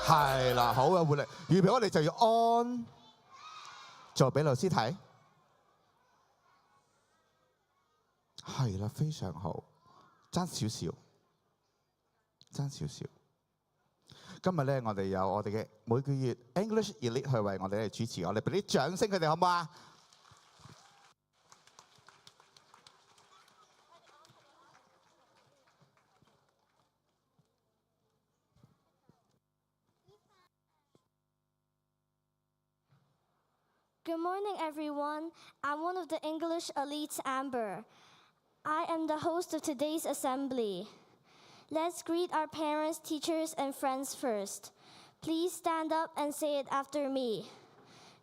係啦，好有活力。預備我哋就要安，做俾老師睇。係啦，非常好，爭少少，爭少少。今日咧，我哋有我哋嘅每個月 English Elite 去為我哋主持，我哋俾啲掌聲佢哋好唔好啊？ Good morning, everyone. I'm one of the English elites, Amber. I am the host of today's assembly. Let's greet our parents, teachers, and friends first. Please stand up and say it after me.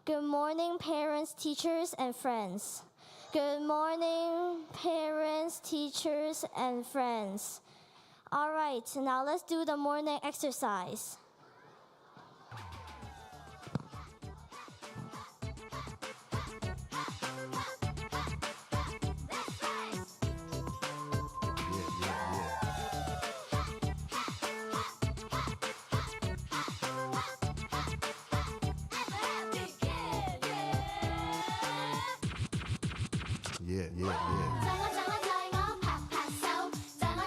Good morning, parents, teachers, and friends. Good morning, parents, teachers, and friends. All right, now let's do the morning exercise. Yeah, yeah, yeah. 在我拍拍手，在我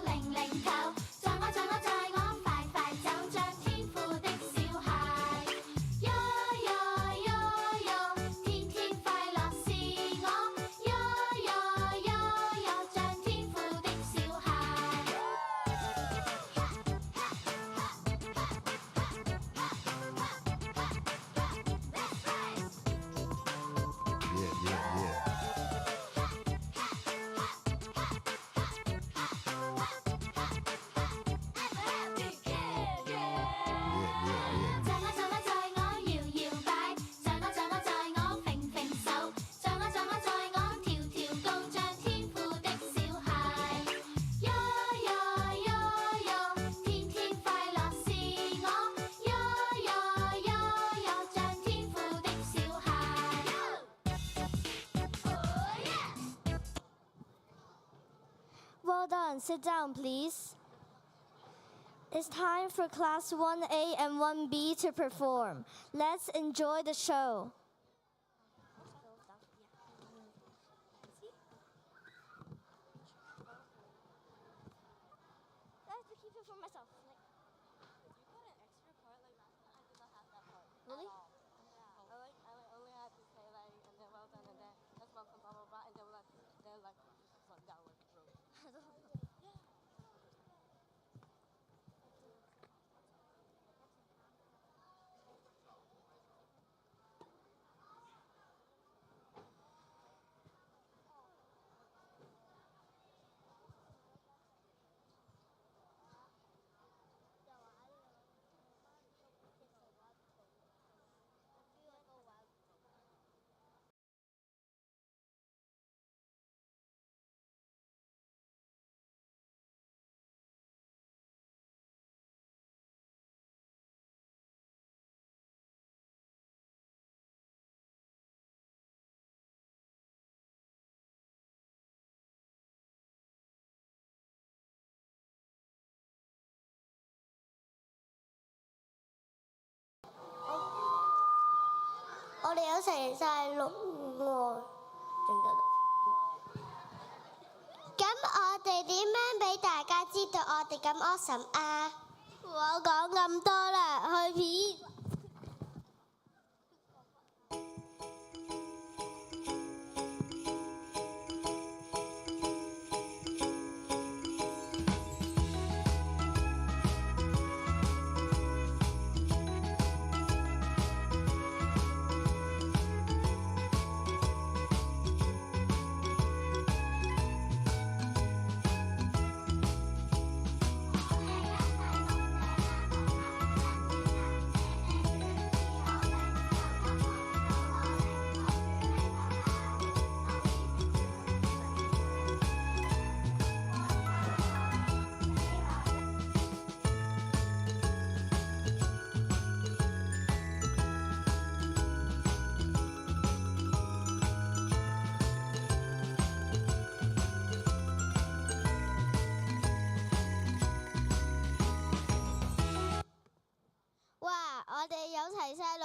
零零頭，在我快快走，像天賦的小孩。喲喲喲喲，天天快樂是我。喲喲喲喲，像天賦的小孩。Yeah, yeah, yeah. Well done. Sit down, please. It's time for class 1A and 1B to perform. Let's enjoy the show. I have to keep it for myself. Really? I only had to say like, and then well done, and then let's welcome blah blah blah, and then like just like down like road. Yeah. 我哋有齊晒錄喎，仲得。咁我哋點樣俾大家知道我哋咁 awesome 啊？唔好講咁多啦，去片。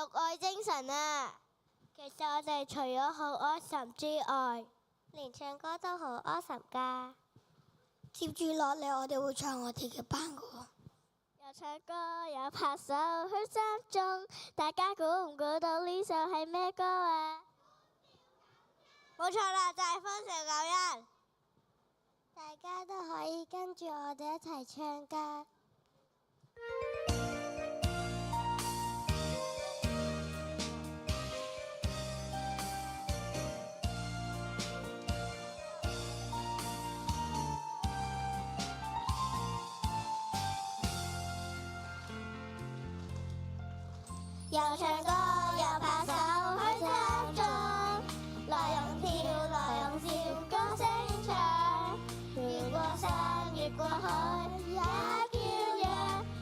育愛精神啊！其實我哋除咗好 awesome 之外，連唱歌都好 awesome 㗎。接住落嚟，我哋會唱我哋嘅班歌。又唱歌又拍手去心中，大家估唔估到呢首係咩歌啊？冇錯啦，就係《歡笑救恩》。大家都可以跟住我哋一齊唱㗎。又唱歌又拍手去心中，來用跳來用笑高聲唱，越過山越過海也飄揚，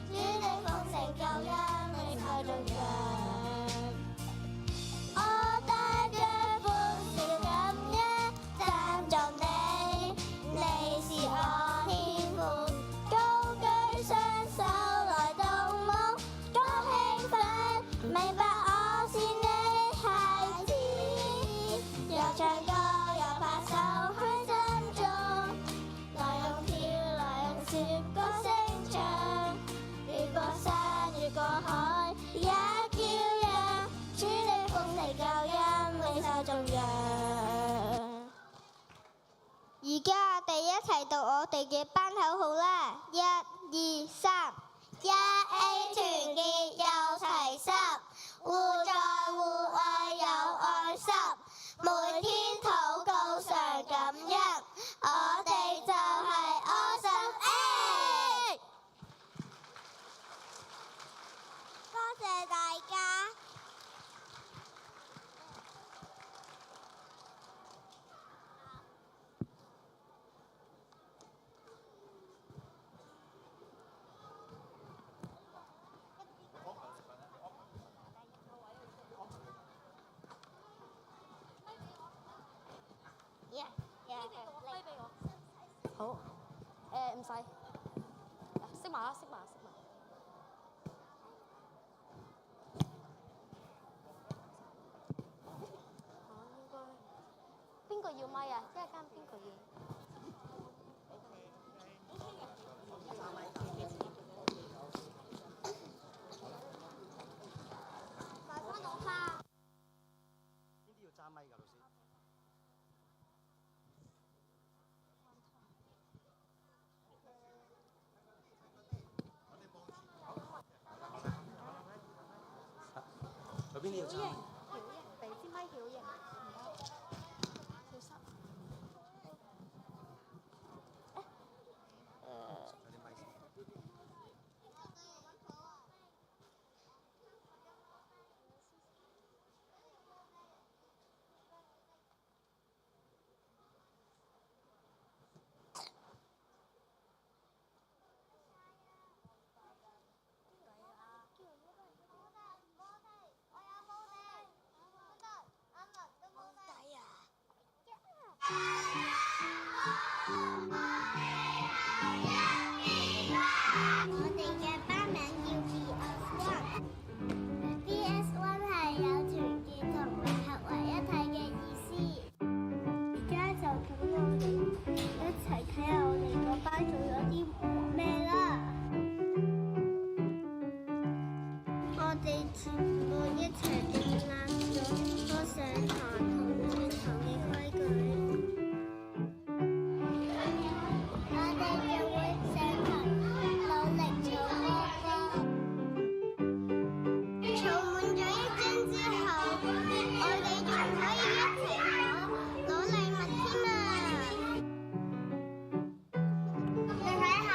主的豐盛救恩你在中央。我帶着歡笑感恩讚頌你，你是我天父，高舉雙手來動舞，多興奮，明白我是你孩子。又唱歌又拍手去心中，來用跳來用笑高聲唱，越過山越過海也飄揚，主的豐盛救恩你在中央。而家我哋一齊讀我哋嘅班口號啦！1、2、3，一 A 團結又齊心，互助互愛有愛心，每天禱告常感恩，我哋就係 Awesome A。多謝大家。好，唔使，識埋啦，識埋。應該邊個要咪啊？一陣間邊個要？埋翻我花。邊啲要揸咪㗎，老師？邊啲要揸？俾支咪曉型，小心。有啲咪先。我哋嘅班名叫 BS1。BS1 係有團結同埋合為一體嘅意思。而家就等我哋一齊睇下我哋個班做咗啲咩啦。我哋全部一齊訂立咗個上堂同轉堂嘅規矩。我哋就會上堂努力做功課，做滿咗一張之後，我哋仲可以一齊攞禮物添啊！你睇下，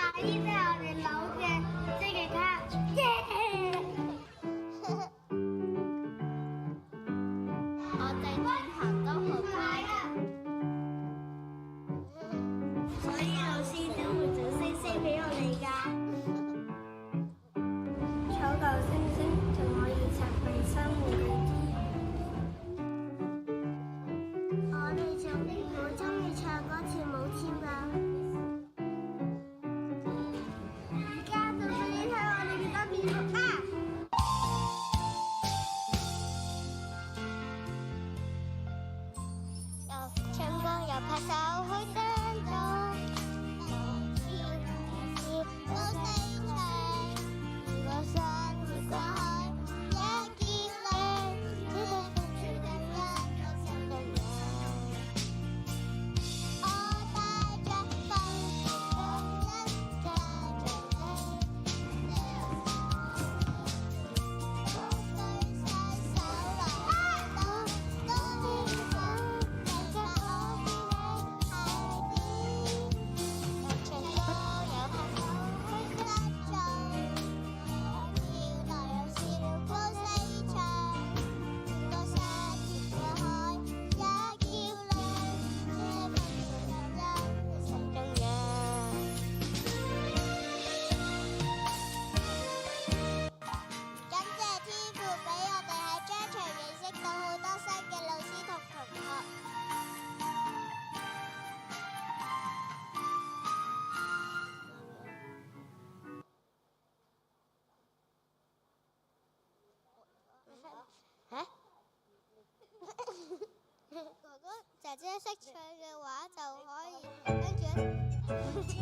識唱嘅話就可以跟住一齊。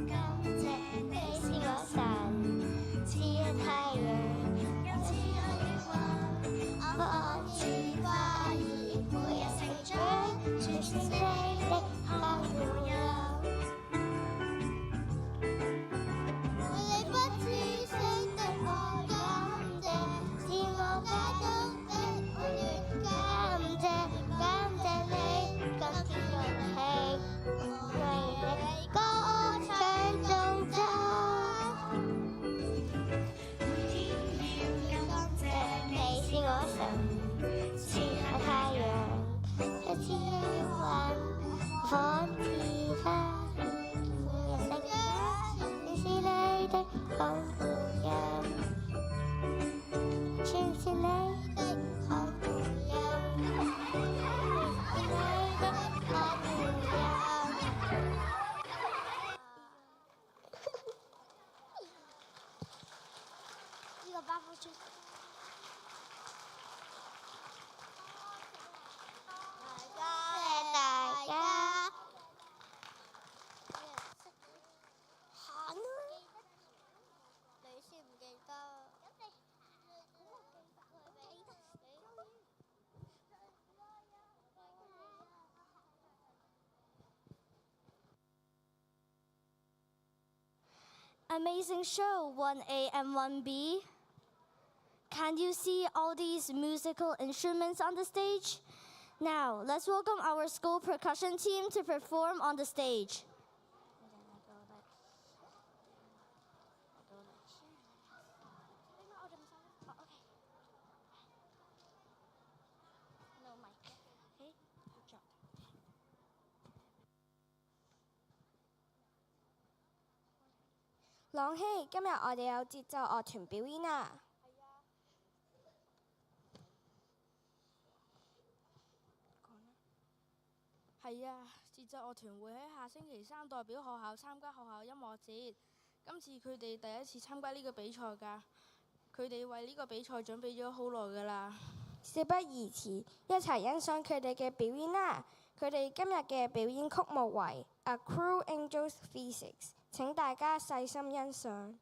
感謝你是我神，似太陽，又似海風，我似花兒，每日成長，全是你的看護佑。你不知識的我感謝，是我家中的我願感謝，感謝你今天用氣為你歌唱頌讚。感謝你是我神，似太陽，又似雲，仿似花兒，每日成長，全是你的看護佑，全是你的看護佑，全是你的看護佑。呢個包袱出。多謝大家。行啊！你先唔記得。Amazing show, 1A and 1B. Can you see all these musical instruments on the stage? Now, let's welcome our school percussion team to perform on the stage. Long希，今日我哋有節奏樂團表演啊！係啊，節奏樂團會喺下星期3代表學校參加學校音樂節。今次佢哋第一次參加呢個比賽㗎，佢哋為呢個比賽準備咗好耐㗎啦。事不宜遲，一齊欣賞佢哋嘅表演啦！佢哋今日嘅表演曲目為《A Cruel Angel's Physics》，請大家細心欣賞。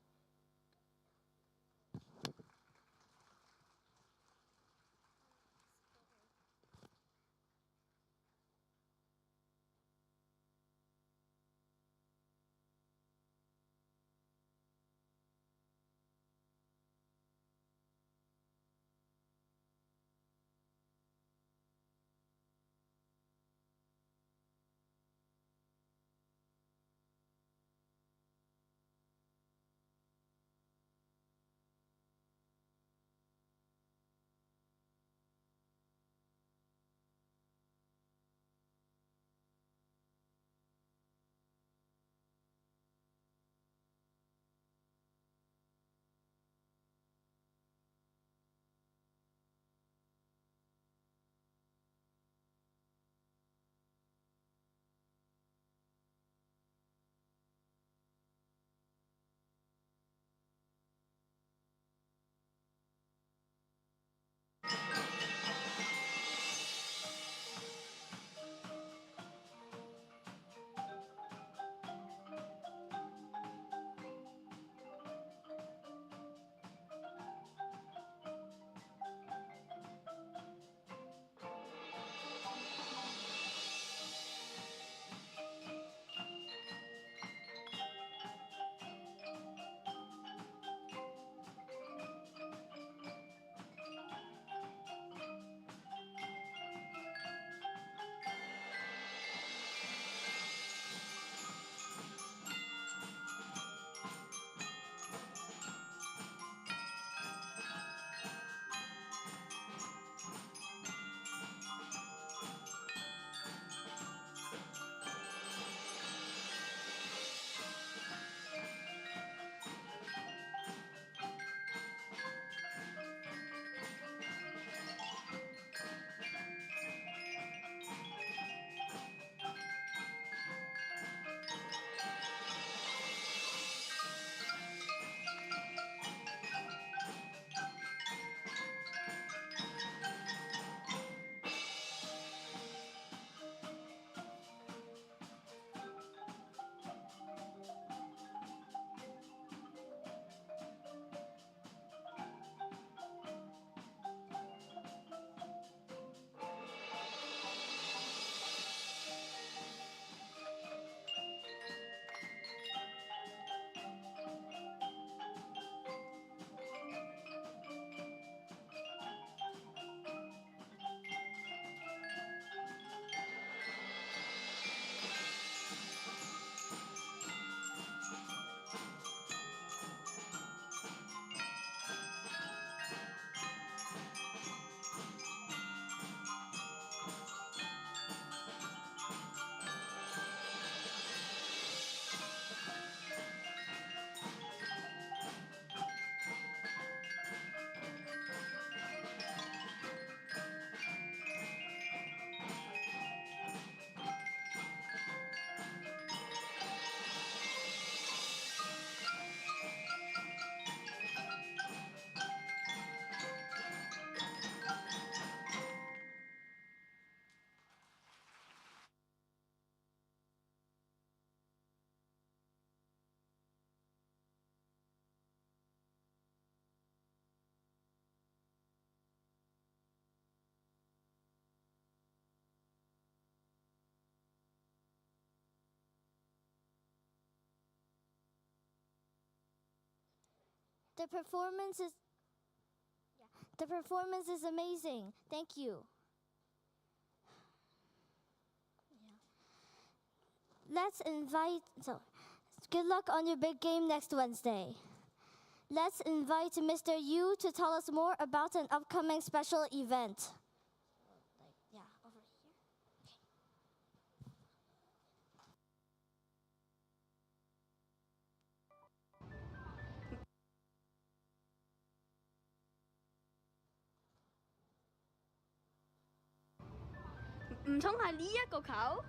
The performance is amazing. Thank you. Good luck on your big game next Wednesday. Let's invite Mr. Yu to tell us more about an upcoming special event. Over here. 唔通係呢一個球？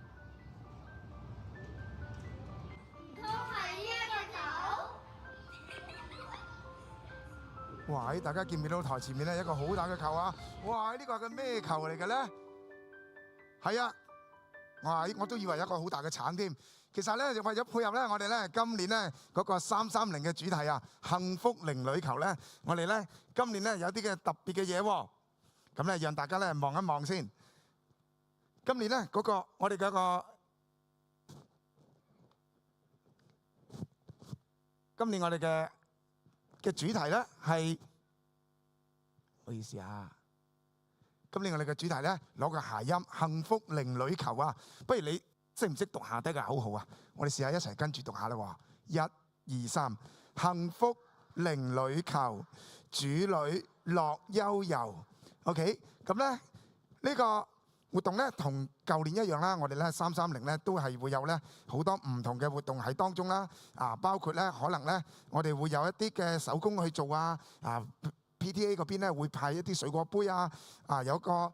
哇！大家見唔見到台前面咧一個好大嘅球啊？哇！呢個係個咩球嚟嘅咧？係啊！哇！我都以為有一個好大嘅橙添。其實咧，為咗配合咧，我哋咧今年咧嗰個330嘅主題啊，幸福靈女球咧，我哋咧今年咧有啲嘅特別嘅嘢喎。咁咧，讓大家咧望一望先。今年咧嗰個我哋嗰個今年我哋嘅主題咧係，唔好意思啊。今年我哋嘅主題咧攞個諧音幸福靈女球啊，不如你識唔識讀下低嘅口號啊？我哋試下一齊跟住讀下啦喎，1、2、3，幸福靈女球，主女樂悠悠。OK， 咁咧呢個活動咧同舊年一樣啦，我哋咧330咧都係會有咧好多唔同嘅活動喺當中啦。包括咧可能咧我哋會有一啲嘅手工去做啊。PTA 嗰邊咧會派一啲水果杯啊。有個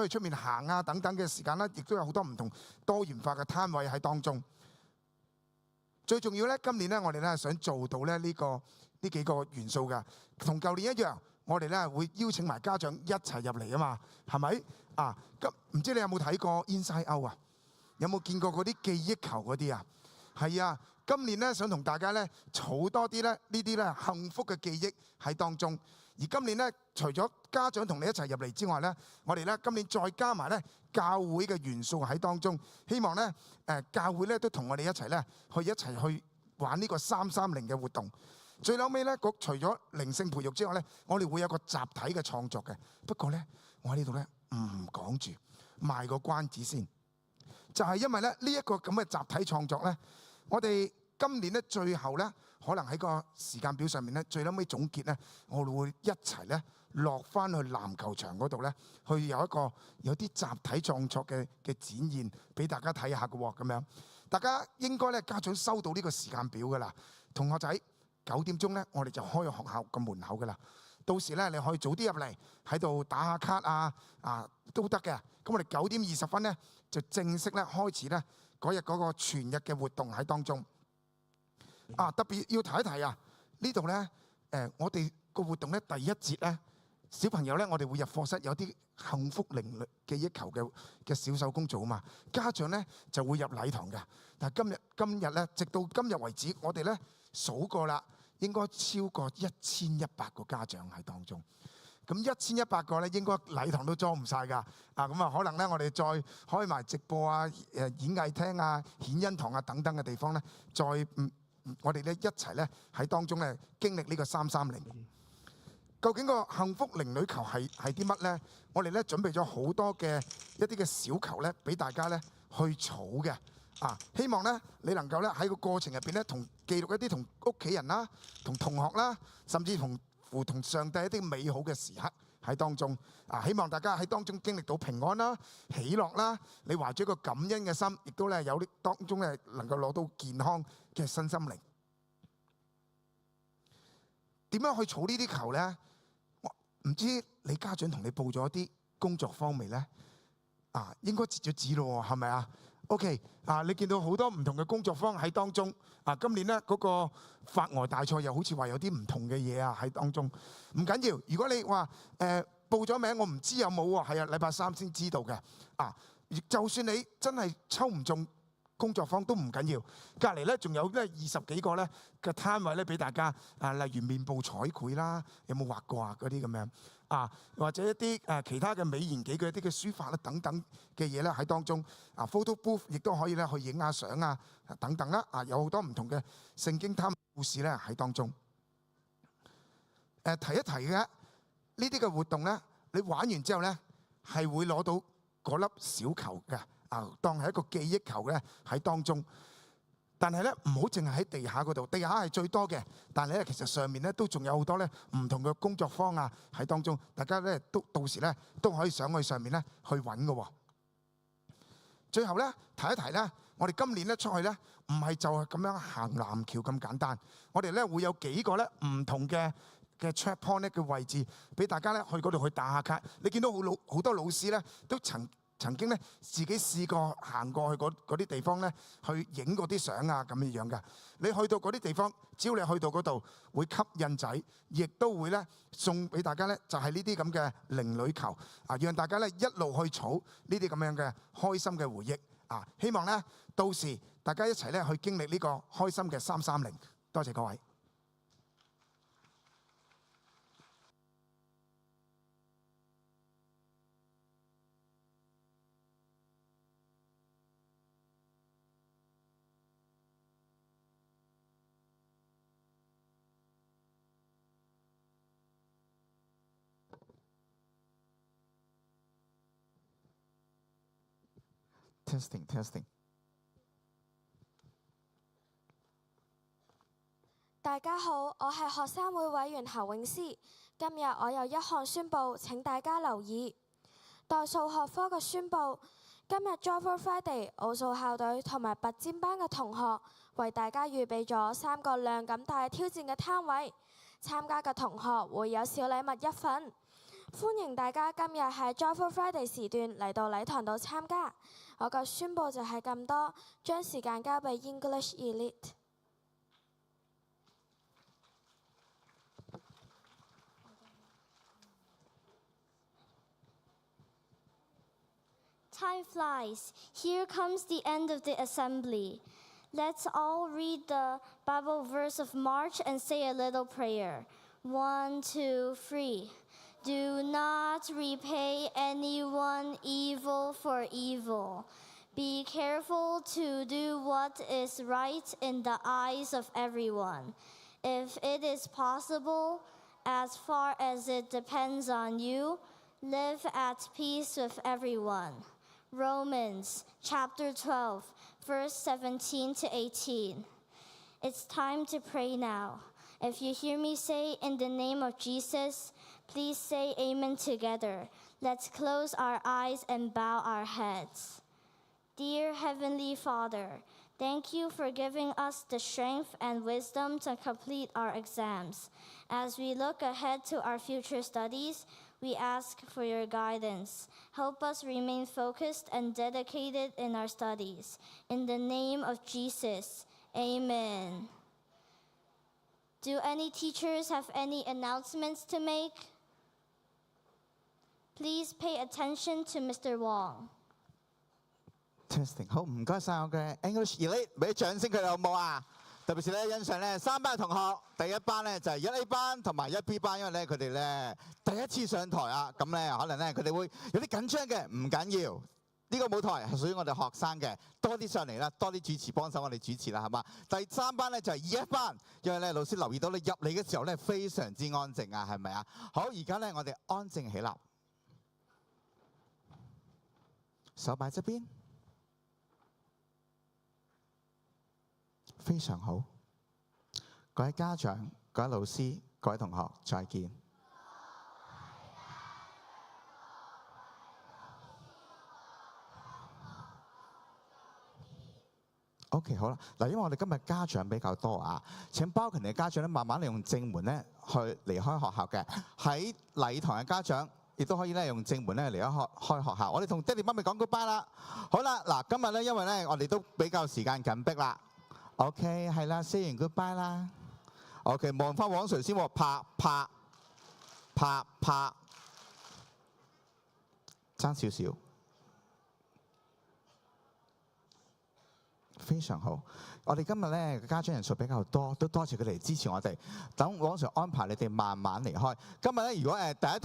出面行啊等等嘅時間啦，亦都有好多唔同多元化嘅攤位喺當中。最重要咧，今年咧我哋咧想做到咧呢幾個元素㗎，同舊年一樣。我哋咧會邀請埋家長一齊入嚟啊嘛，係咪？咁唔知你有冇睇過 Inside Out 啊？有冇見過嗰啲記憶球嗰啲啊？係啊，今年咧想同大家咧儲多啲咧呢啲咧幸福嘅記憶喺當中。而今年咧，除咗家長同你一齊入嚟之外咧，我哋咧今年再加埋咧教會嘅元素喺當中，希望咧教會咧都同我哋一齊咧一齊去玩呢個330嘅活動。最後尾咧，除咗靈性培育之外咧，我哋會有個集體嘅創作嘅。不過咧，我喺呢度咧唔講住，賣個關子先。就係因為咧呢一個咁嘅集體創作咧，我哋今年咧最後咧，可能喺個時間表上面咧，最後尾總結咧，我哋會一齊咧落翻去籃球場嗰度咧，去有啲集體創作嘅展現俾大家睇下嘅喎。咁樣大家應該咧家長收到呢個時間表㗎啦，同學仔。9點鐘咧，我哋就開學校個門口噶啦。到時咧，你可以早啲入嚟喺度打下卡啊都得嘅。咁我哋9點20分咧就正式咧開始咧嗰日嗰個全日嘅活動喺當中。特別要提一提啊，呢度咧我哋個活動咧第一節咧，小朋友咧我哋會入課室有啲幸福靈女記憶球嘅小手工做啊嘛。家長咧就會入禮堂嘅。但係今日咧，直到今日為止，我哋咧數過啦，應該超過1100個家長喺當中。咁1100個咧，應該禮堂都裝唔晒㗎。咁啊，可能咧我哋再開埋直播啊、演藝廳啊、顯恩堂啊等等嘅地方咧，我哋咧一齊咧喺當中咧經歷呢個330。究竟個幸福靈女球係啲乜咧？我哋咧準備咗好多嘅一啲嘅小球咧，俾大家咧去儲嘅。希望咧你能夠咧喺個過程入邊咧，記錄一啲同屋企人啦、同同學啦，甚至同上帝一啲美好嘅時刻喺當中。希望大家喺當中經歷到平安啦、喜樂啦，你懷住一個感恩嘅心，亦都咧有啲當中咧能夠攞到健康嘅身心靈。點樣去儲呢啲球咧？唔知你家長同你報咗啲工作坊未咧？應該截咗紙咯，係咪啊？OK， 你見到好多唔同嘅工作坊喺當中。今年咧嗰個發呆大賽又好似話有啲唔同嘅嘢喺當中。唔緊要，如果你話報咗名，我唔知有冇喎。係啊，禮拜3先知道嘅。就算你真係抽唔中工作坊都唔緊要，隔離咧仲有咧20幾個咧嘅攤位咧俾大家。例如面部彩繪啦，有冇畫過嗰啲咁樣？或者一啲其他嘅美言幾句一啲嘅書法啦等等嘅嘢咧喺當中。photo booth 亦都可以咧去影下相等等啦。有好多唔同嘅聖經貪故事咧喺當中。提一提嘅，呢啲嘅活動咧，你玩完之後咧係會攞到嗰粒小球嘅，當係一個記憶球咧喺當中。但係咧唔好淨係喺地下嗰度，地下係最多嘅。但係咧其實上面咧都仲有好多咧唔同嘅工作坊啊喺當中，大家咧都到時咧都可以上去上面咧去揾嘅喎。最後咧提一提咧，我哋今年咧出去咧唔係就係咁樣行南橋咁簡單，我哋咧會有幾個咧唔同嘅 check point 咧嘅位置，俾大家咧去嗰度去打下卡。你見到好多老師咧都曾經咧自己試過行過去嗰啲地方咧，去影嗰啲相啊咁樣嘅。你去到嗰啲地方，只要你去到嗰度，會吸印仔，亦都會咧送俾大家咧，就係呢啲咁嘅靈女球啊，讓大家咧一路去儲呢啲咁樣嘅開心嘅回憶啊！希望咧到時大家一齊咧去經歷呢個開心嘅330。多謝各位。Testing。大家好，我係學生會委員侯永詩。今日我有一項宣佈，請大家留意。代數學科嘅宣佈，今日 Joyful Friday 奧數校隊同埋拔尖班嘅同學為大家預備咗3個量感大挑戰嘅攤位，參加嘅同學會有小禮物1份。歡迎大家今日喺 Joyful Friday 時段嚟到禮堂度參加。我嘅宣佈就係咁多，將時間交俾 English Elite。Time flies. Here comes the end of the assembly. Let's all read the Bible verse of March and say a little prayer. 1, 2, 3. Do not repay anyone evil for evil. Be careful to do what is right in the eyes of everyone. If it is possible, as far as it depends on you, live at peace with everyone. Romans chapter 12, verse 17 to 18. It's time to pray now. If you hear me say in the name of Jesus, please say amen together. Let's close our eyes and bow our heads. Dear Heavenly Father, thank you for giving us the strength and wisdom to complete our exams. As we look ahead to our future studies, we ask for your guidance. Help us remain focused and dedicated in our studies. In the name of Jesus, amen. Do any teachers have any announcements to make? Please pay attention to Mr. Wong. Testing 好，唔該晒我嘅 English Elite， 俾掌聲佢哋好冇啊！特別是咧欣賞咧3班同學，第一班咧就係1A 班同埋1B 班，因為咧佢哋咧第一次上台啊，咁咧可能咧佢哋會有啲緊張嘅，唔緊要。呢個舞台係屬於我哋學生嘅，多啲上嚟啦，多啲主持幫手我哋主持啦，係嘛？第3班咧就係2F 班，因為咧老師留意到你入嚟嘅時候咧非常之安靜啊，係咪啊？好，而家咧我哋安靜起立，手擺側邊。非常好，各位家長、各位老師、各位同學，再見。OK， 好啦，嗱，因為我哋今日家長比較多啊，請包括你嘅家長咧，慢慢利用正門咧去離開學校嘅。喺禮堂嘅家長亦都可以咧用正門咧離開學校。我哋同爹哋媽咪講 goodbye 啦。好啦，嗱，今日咧因為咧我哋都比較時間緊迫啦。OK， 係啦 ，say 完 goodbye 啦。OK， 望翻黃 Sir 先喎，拍，爭少少，非常好。我哋今日咧家長人數比較多，都多謝佢哋支持我哋。等黃 Sir 安排你哋慢慢離開。今日咧如果第一堂